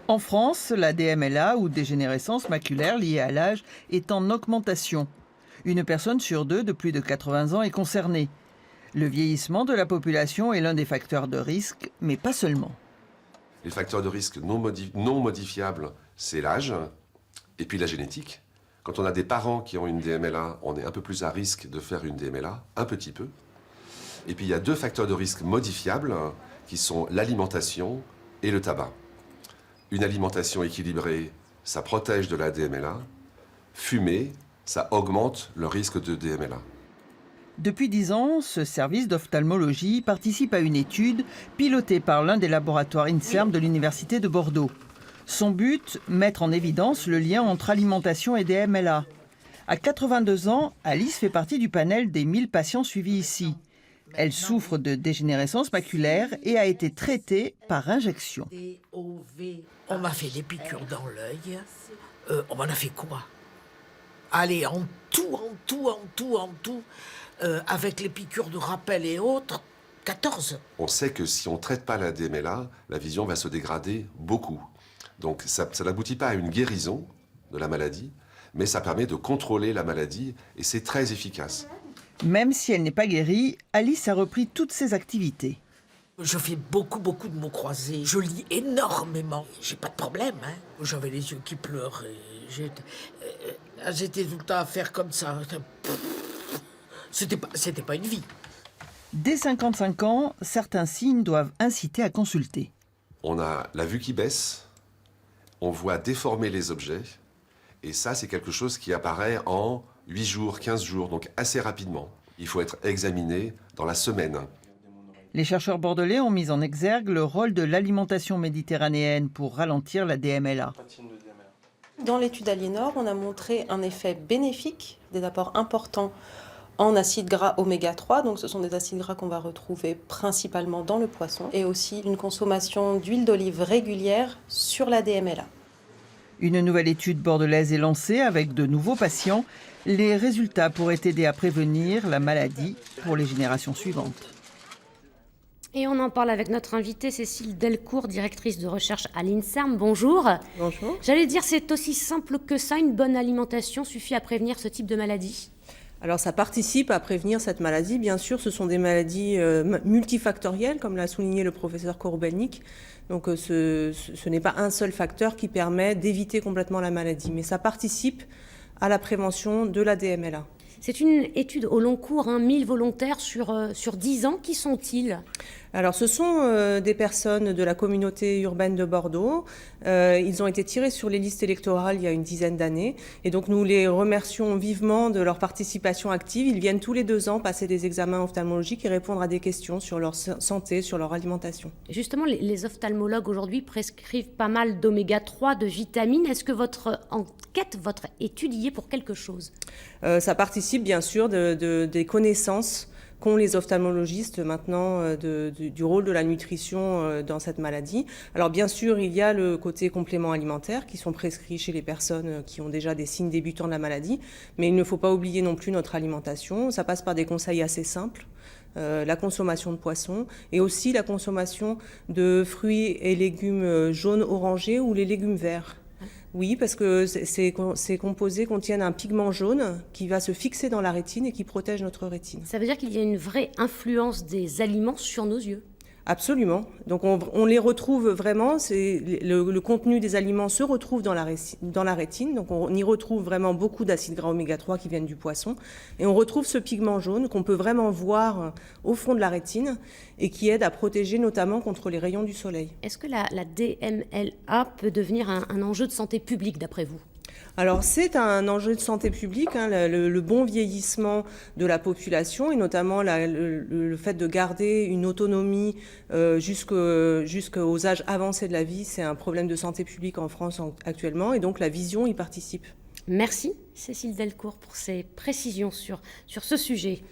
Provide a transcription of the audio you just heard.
En France, la DMLA ou dégénérescence maculaire liée à l'âge est en augmentation. Une personne sur deux de plus de 80 ans est concernée. Le vieillissement de la population est l'un des facteurs de risque, mais pas seulement. Les facteurs de risque non modifiables, c'est l'âge et puis la génétique. Quand on a des parents qui ont une DMLA, on est un peu plus à risque de faire une DMLA, un petit peu. Et puis il y a deux facteurs de risque modifiables qui sont l'alimentation et le tabac. Une alimentation équilibrée, ça protège de la DMLA. Fumer, ça augmente le risque de DMLA. Depuis 10 ans, ce service d'ophtalmologie participe à une étude pilotée par l'un des laboratoires INSERM de l'Université de Bordeaux. Son but, mettre en évidence le lien entre alimentation et DMLA. À 82 ans, Alice fait partie du panel des 1000 patients suivis ici. Elle souffre de dégénérescence maculaire et a été traitée par injection. On m'a fait des piqûres dans l'œil. On m'en a fait quoi? Allez, en tout, avec les piqûres de rappel et autres, 14. On sait que si on ne traite pas la DMLA, la vision va se dégrader beaucoup. Donc ça n'aboutit pas à une guérison de la maladie, mais ça permet de contrôler la maladie et c'est très efficace. Même si elle n'est pas guérie, Alice a repris toutes ses activités. Je fais beaucoup de mots croisés. Je lis énormément. J'ai pas de problème, hein. J'avais les yeux qui pleuraient. J'étais tout le temps à faire comme ça. C'était pas une vie. Dès 55 ans, certains signes doivent inciter à consulter. On a la vue qui baisse, on voit déformer les objets, et ça c'est quelque chose qui apparaît en 8 jours, 15 jours, donc assez rapidement. Il faut être examiné dans la semaine. Les chercheurs bordelais ont mis en exergue le rôle de l'alimentation méditerranéenne pour ralentir la DMLA. Dans l'étude Aliénor, on a montré un effet bénéfique, des apports importants en acides gras oméga 3, donc ce sont des acides gras qu'on va retrouver principalement dans le poisson, et aussi une consommation d'huile d'olive régulière sur la DMLA. Une nouvelle étude bordelaise est lancée avec de nouveaux patients. Les résultats pourraient aider à prévenir la maladie pour les générations suivantes. Et on en parle avec notre invitée Cécile Delcourt, directrice de recherche à l'INSERM. Bonjour. Bonjour. J'allais dire, c'est aussi simple que ça, une bonne alimentation suffit à prévenir ce type de maladie? Alors ça participe à prévenir cette maladie. Bien sûr, ce sont des maladies multifactorielles, comme l'a souligné le professeur Kourbanik. Donc ce n'est pas un seul facteur qui permet d'éviter complètement la maladie, mais ça participe à la prévention de la DMLA. C'est une étude au long cours, 1000 volontaires sur 10 ans. Qui sont-ils? Alors, ce sont des personnes de la communauté urbaine de Bordeaux. Ils ont été tirés sur les listes électorales il y a une dizaine d'années. Et donc, nous les remercions vivement de leur participation active. Ils viennent tous les 2 ans passer des examens ophtalmologiques et répondre à des questions sur leur santé, sur leur alimentation. Justement, les ophtalmologues aujourd'hui prescrivent pas mal d'oméga 3, de vitamines. Est-ce que votre enquête, votre étude y est pour quelque chose? Ça participe bien sûr des connaissances qu'ont les ophtalmologistes maintenant du rôle de la nutrition dans cette maladie. Alors bien sûr, il y a le côté compléments alimentaires qui sont prescrits chez les personnes qui ont déjà des signes débutants de la maladie, mais il ne faut pas oublier non plus notre alimentation. Ça passe par des conseils assez simples. La consommation de poissons et aussi la consommation de fruits et légumes jaunes orangés ou les légumes verts. Oui, parce que ces composés contiennent un pigment jaune qui va se fixer dans la rétine et qui protège notre rétine. Ça veut dire qu'il y a une vraie influence des aliments sur nos yeux? Absolument. Donc on les retrouve vraiment, le contenu des aliments se retrouve dans la rétine, donc on y retrouve vraiment beaucoup d'acides gras oméga 3 qui viennent du poisson, et on retrouve ce pigment jaune qu'on peut vraiment voir au fond de la rétine et qui aide à protéger notamment contre les rayons du soleil. Est-ce que la DMLA peut devenir un enjeu de santé publique d'après vous? Alors c'est un enjeu de santé publique, le bon vieillissement de la population et notamment le fait de garder une autonomie jusqu'aux âges avancés de la vie, c'est un problème de santé publique en France actuellement et donc la vision y participe. Merci Cécile Delcourt pour ces précisions sur ce sujet.